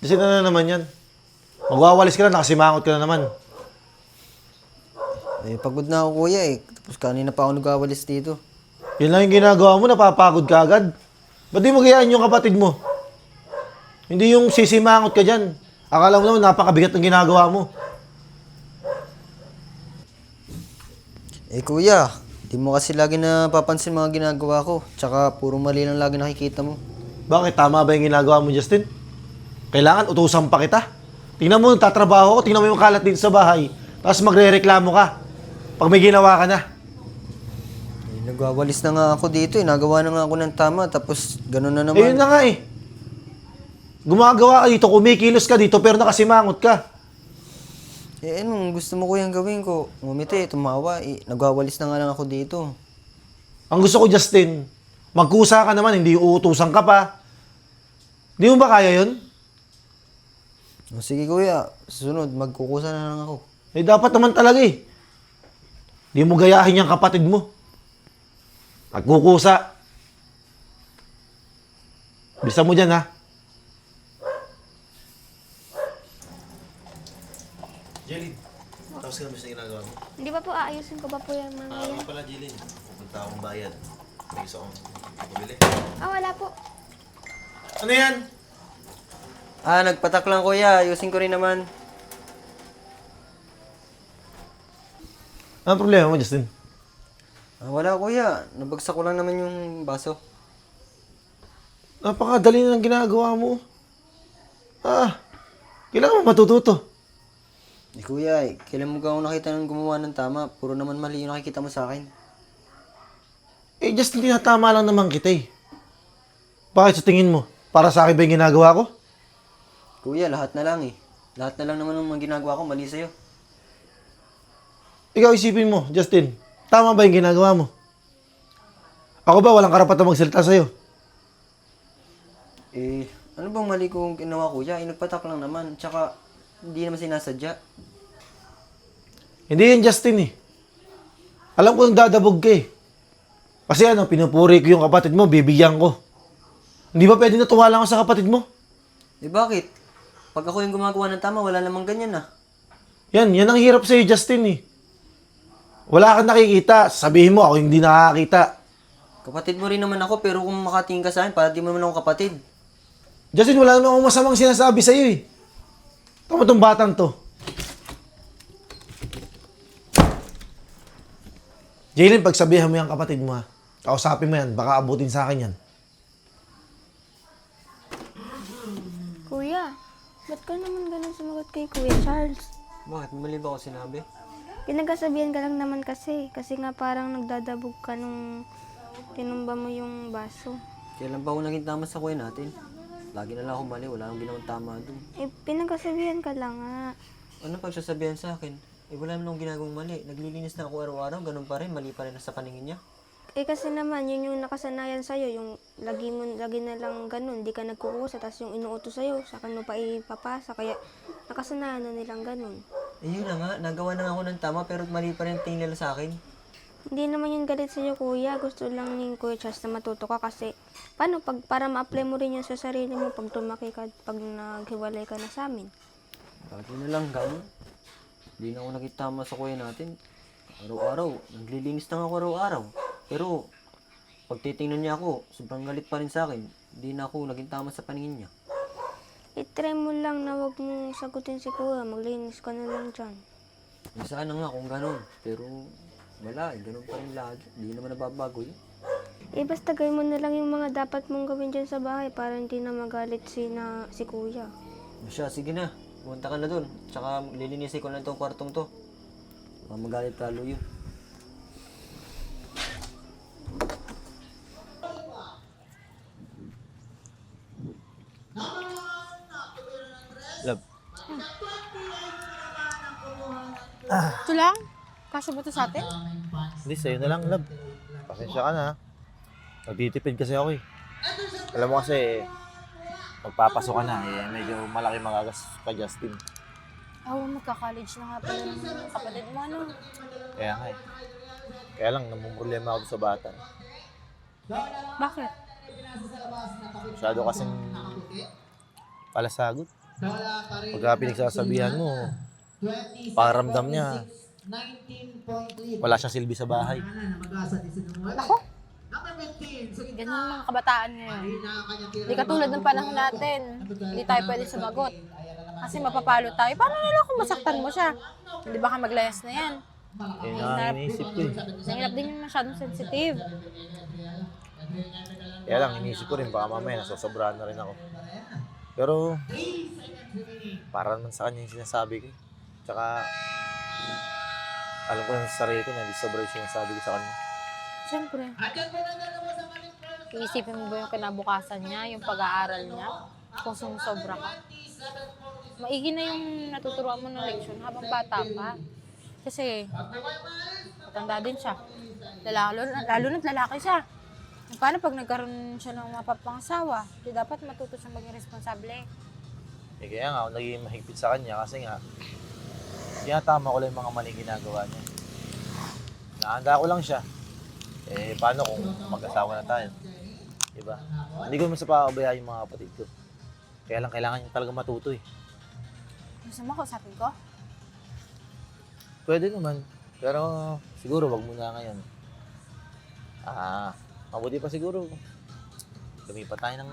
Kasi na naman yan. Magwawalis ka na, nakasimangot ka na naman. Eh, pagod na ako kuya eh. Tapos kanina pa ako nagwawalis dito. Yan lang yung ginagawa mo, napapagod ka agad. Ba't di mo gayaan yung kapatid mo? Hindi yung sisimangot ka dyan. Akala mo naman napakabigat ng ginagawa mo. Eh kuya, di mo kasi lagi napapansin mga ginagawa ko. Tsaka puro mali lang lagi nakikita mo. Bakit? Tama ba yung ginagawa mo, Justin? Kailangan utusan pa kita. Tingnan mo, tatrabaho ko, tingnan mo yung kalat dito sa bahay. Tapos magre-reklamo ka. Pag may ginawa ka na. Eh, nagwawalis na nga ako dito eh. Nagawa na nga ako ng tama. Tapos ganun na naman. Ayun na nga eh. Gumagawa ka dito, kumikilos ka dito, pero nakasimangot ka. Eh anong gusto mo kuyang gawin ko? Ngumiti, tumawa eh. Nagwawalis na nga lang ako dito. Ang gusto ko, Justin, magkusa ka naman, hindi uutusan ka pa. Di mo ba kaya yun? O, sige kuya, susunod, magkukusa na lang ako. Eh, dapat naman talaga eh. Di mo gayahin yung kapatid mo. Magkukusa. Bisa mo dyan, ha? Jelly, tapos ka na sa ginagawa mo? Hindi ba po aayusin ko ba po yung mga yan? Nga pala, Jelly. Pupunta akong bayad. May gusto kong bumili. Wala po. Ano yan? Nagpatak lang kuya, ayusin ko rin naman. Ano problema mo, Justin? Wala kuya, nabagsak ko lang naman yung baso. Napakadali na ng ginagawa mo. Kailangan mo matututo. Kuya, kailan mo ka ako nakita ng gumawa ng tama? Puro naman mali yung nakikita mo sa akin. Eh, Justin, tinatama lang naman kita eh. Bakit sa tingin mo? Para sa akin ba yung ginagawa ko? Kuya, lahat na lang eh. Lahat na lang naman ng mga ginagawa ko, mali sa'yo. Ikaw isipin mo, Justin. Tama ba yung ginagawa mo? Ako ba walang karapatan magsalita sa'yo? Eh, ano bang mali kong ginawa kuya? Nagpatak lang naman, tsaka hindi naman sinasadya. Hindi yan, Justin eh. Alam ko dadabog ka eh. Kasi pinupuri ko yung kapatid mo, bibigyan ko. Hindi ba pwede natuwa lang ako sa kapatid mo? Eh bakit? Pag ako yung gumagawa ng tama, wala namang ganyan ah. Yan ang hirap sa'yo, Justin eh. Wala kang nakikita, sabihin mo ako hindi nakakita. Kapatid mo rin naman ako, pero kung makatingin ka sa akin, para di mo naman ako kapatid. Justin, wala naman akong masamang sinasabi sa'yo eh. Tama tong batang to. Jalen, pagsabihan mo yung kapatid mo ha. Kausapin mo yan, baka abutin sa akin yan. Kuya, ba't ka naman ganun sumagot kay Kuya Charles? Bakit? Mali ba ako sinabi? Pinagkasabihan ka lang naman kasi. Kasi nga parang nagdadabog ka nung tinumba mo yung baso. Kailan ba ako naging tama sa kuya natin? Lagi na lang ako mali, wala akong ginawang tama dun. Pinagkasabihan ka lang nga. Ano pagsasabihan sa akin? Wala naman akong ginagawang mali. Naglilinis na ako araw-araw, ganun pa rin, mali pa rin sa paningin niya. Kasi naman, yun yung nakasanayan sa'yo, yung lagi na lang ganun, di ka nagkukusa, tapos yung inuutos sa'yo, sa mo pa ipapasa, kaya nakasanayan na nilang ganun. Yun na nga, nagawa na nga ako ng tama, pero mali pa rin ang tingin nila sa akin. Hindi naman yung galit sa'yo, kuya. Gusto lang ni Kuya Charles na matuto ka kasi paano para ma-apply mo rin yun sa sarili mo pag tumaki ka, pag naghiwalay ka na sa amin. Lagi na lang ganun. Hindi na ako naging tama sa kuya natin. Araw-araw, naglilinis na ako araw-araw. Pero, pag titingnan niya ako, sobrang galit pa rin sa akin. Hindi na ako naging tama sa paningin niya. I-try mo lang na wag mo sagutin si kuya. Maglinis ka na lang dyan. Sana nga kung ganun. Pero, wala, ganun pa rin lagi. Hindi naman nababago yun. Basta gawin mo na lang yung mga dapat mong gawin dyan sa bahay para hindi na magalit si kuya. Siya, sige na. Pumunta ka na dun. Tsaka lilinisin ko na itong kwartong to. Baka magalit lalo yun. Love. Ito lang? Kasya ba ito sa atin? Hindi, sa'yo na lang, love. Pasensya ka na ha. Nagtitipid kasi ako eh. Alam mo kasi, magpapasok ka na eh. Medyo malaki magagas ka, Justin. Magka-college na nga pala ng kapatid mo, ano? Kaya nga eh. Kaya lang, namumroblema ako sa bata. Bakit? Masyado kasing palasagot. Pagka pinagsasabihan mo, paramdam niya, wala siyang silbi sa bahay. Ako? Ganyan ang mga kabataan ngayon. Hindi katulad ng panahon natin. Hindi tayo pwede sumagot. Kasi mapapalo tayo. Paano nila kung masaktan mo siya? Hindi ba ka maglayas na yan? Yun ang iniisip ko eh. Nahilap din yung masyadong sensitive. Kaya lang, iniisip ko rin, baka mamaya nasosobrahan na rin ako. Pero, para naman sa kanya yung sinasabi ko. Tsaka, alam ko na sa sarili ko na hindi sobra yung sinasabi ko sa kanya. Siyempre. Iisipin mo ba yung kinabukasan niya, yung pag-aaral niya? Kung sumusobra ka. Maigi na yung natuturuan mo ng leksyon habang bata pa. Kasi, matanda din siya. Lalo na't lalaki siya. Paano pag nagkaroon siya ng mapapangasawa? Di dapat matuto siyang maging responsable. Eh kaya nga, ako naging mahigpit sa kanya kasi nga, tinatama ko lang yung mga maling ginagawa niya. Nahanda ko lang siya. Eh, paano kung mag-asawa na tayo? Diba? Hindi ko naman sa pakakabayaan yung mga kapatid ko. Kaya lang kailangan niya talaga matuto eh. Gusto mo kausapin ko? Pwede naman. Pero siguro wag muna ngayon. Mabuti pa siguro. Lumipat tayo ng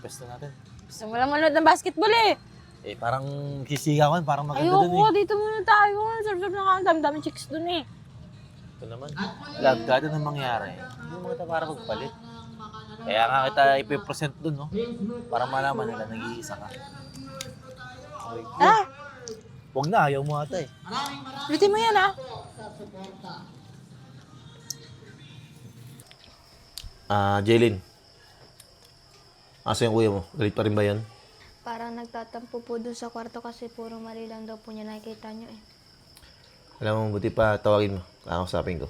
pwesto natin. Gusto mo lang manood ng basketball eh. Eh, parang sisigawan, parang maganda dun Ayoko, eh. dito muna tayo. Sarap-sarap na ka. Dami-daming chicks dun eh. Ito naman. Love, kahit anong mangyari, hindi mo kita para magpalit. Kaya nga kita ipipresent dun, no? Para malaman nila nag-iisa ka. Ah! Huwag na, ayaw mo ata eh. Ulitin mo yan ah. Jaylin. Asa yung kuya mo? Galit pa rin ba yan? Parang nagtatampo po doon sa kwarto kasi puro mali lang daw po niya nakikita niyo eh. Alam mo, buti pa tawagin mo. Kakausapin ko.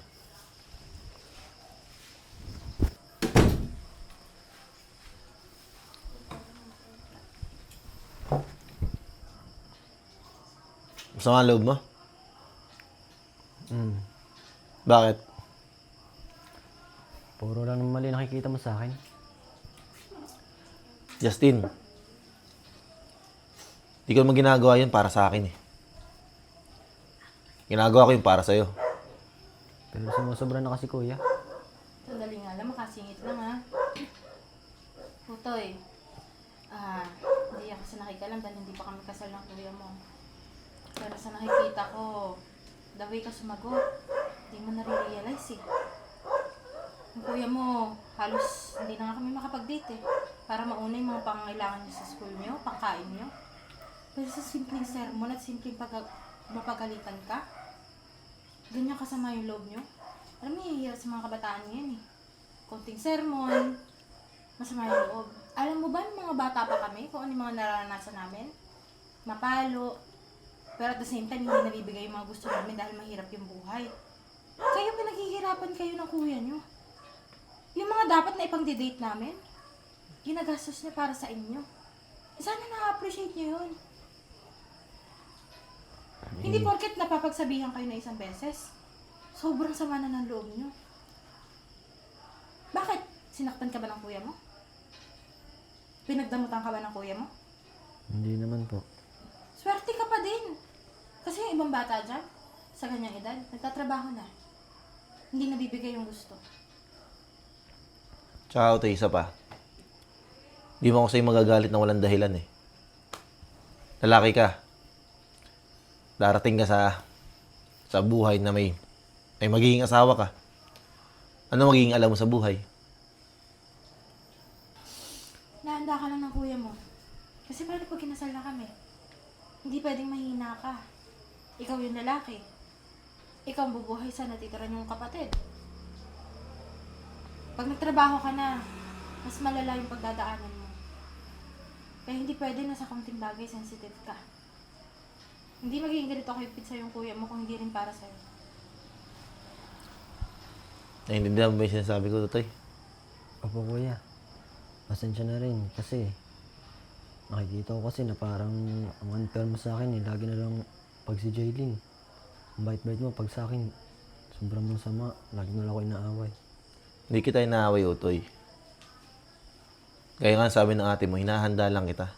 Masama ang loob mo? Bakit? Puro lang ng mali nakikita mo sa akin. Justin, di ko naman ginagawa yun para sa akin eh. Ginagawa ko yun para sa'yo. Pero sumusobra na kasi kuya. Sandali nga lang, makasingit lang ha. Putoy, hindi ako sa nakikalam dahil hindi pa kami kasal ng kuya mo. Pero sa nakikita ko, the way ka sumagot, hindi mo nare-realize eh. Yung kuya mo, halos hindi na nga kami makapag-date eh. Para mauna yung mga pangangailangan niyo sa school niyo, pangkain niyo. Pero sa simpleng sermon at simpleng mapagalitan ka, ganyan kasama yung loob niyo. Alam mo, hirap sa mga kabataan ngayon eh. Konting sermon, masama yung loob. Alam mo ba, yung mga bata pa kami, kung ano yung mga naranasan namin? Mapalo. Pero at the same time, hindi nabibigay yung mga gusto namin dahil mahirap yung buhay. Kayo pinaghihirapan kayo ng kuya nyo. Yung mga dapat na ipang-date namin, ginagastos niya para sa inyo. Sana na-appreciate niyo yun. Hindi porket napapagsabihan kayo na isang beses, sobrang sama na ng loob niyo. Bakit? Sinaktan ka ba ng kuya mo? Pinagdamutan ka ba ng kuya mo? Hindi naman po. Swerte ka pa din. Kasi yung ibang bata dyan, sa ganyang edad, nagtatrabaho na. Hindi nabibigay yung gusto. Tsaka ito, isa pa. Di mo ako sa'yo magagalit na walang dahilan eh. Lalaki ka. Darating ka sa buhay na may magiging asawa ka. Ano magiging alam mo sa buhay? Nahanda ka lang ng kuya mo. Kasi paano pag kinasal na kami? Hindi pwedeng mahina ka. Ikaw yung lalaki. Ikaw ang bubuhay sa natitira niyong kapatid. Pag nagtrabaho ka na, mas malala yung pagdadaanan mo. Kaya hindi pwede na sa kaunting bagay sensitive ka. Hindi magiging ganito kahipit sa yung kuya mo kung hindi rin para sa'yo. Naiintindihan mo ba yung sinasabi ko, Totoy? Opo kuya. Pasensya na rin kasi nakikita ko kasi na parang ang unfair mo sa akin eh. Lagi na lang pag si Jaylin. Ang bait-bait mo pag sa akin. Sobrang masama. Lagi na lang ako inaaway. Hindi kita inaaway, Utoy. Kaya nga sabi ng ate mo, hinahanda lang kita.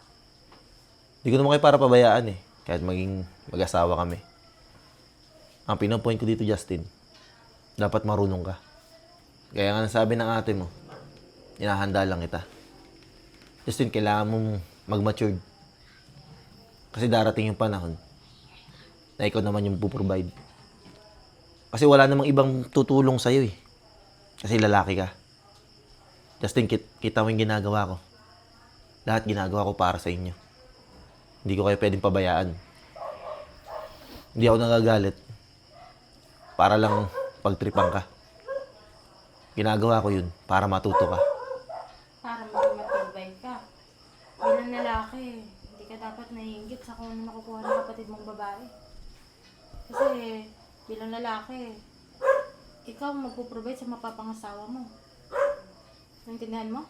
Hindi ko naman kayo para pabayaan eh. Kahit maging mag-asawa kami. Ang pinapoint ko dito, Justin, dapat marunong ka. Kaya nga nasabi ng ate mo, inahanda lang kita. Justin, kailangan mong mag-matured. Kasi darating yung panahon na ikaw naman yung puprovide. Kasi wala namang ibang tutulong sa'yo eh. Kasi lalaki ka. Justin, kita mo yung ginagawa ko. Lahat ginagawa ko para sa inyo. Hindi ko kayo pwedeng pabayaan. Hindi ako nagagalit para lang pagtripan ka. Ginagawa ko yun para matuto ka. Para mag-provide ka. Bilang lalaki, hindi ka dapat naiinggit sa kung ano nakukuha ng kapatid mong babae. Kasi bilang lalaki, ikaw magpo-provide sa mapapangasawa mo. Naintindihan mo?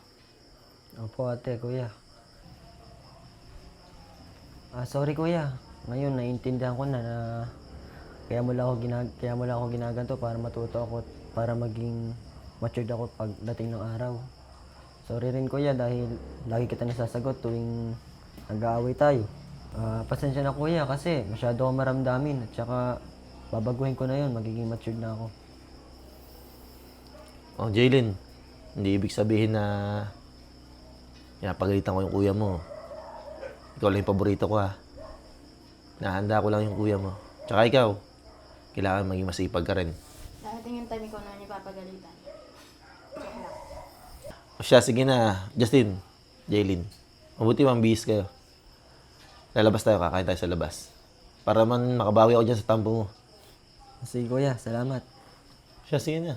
Opo ate, kuya. Sorry kuya. Ngayon naiintindihan ko na kaya mo lang ako ginaganto para matuto ako, para maging matured ako pagdating ng araw. Sorry rin kuya dahil lagi kita nasasagot tuwing nag-aaway tayo. Pasensya na kuya kasi masyado ako maramdamin at saka babaguhin ko na yun, magiging matured na ako. Oh, Jaylin, hindi ibig sabihin na pinapagalitan ko yung kuya mo. Ikaw lang yung paborito ko ha. Nahanda ko lang yung kuya mo. Tsaka ikaw, kailangan maging masipag ka rin. Darating yung time ikaw na niya papagalitan. O siya, sige na. Justin, Jaylin, mabuti mambihis kayo. Lalabas tayo, kakain tayo sa labas. Para man makabawi ako dyan sa tampo mo. Sige kuya, salamat. Siya, sige na.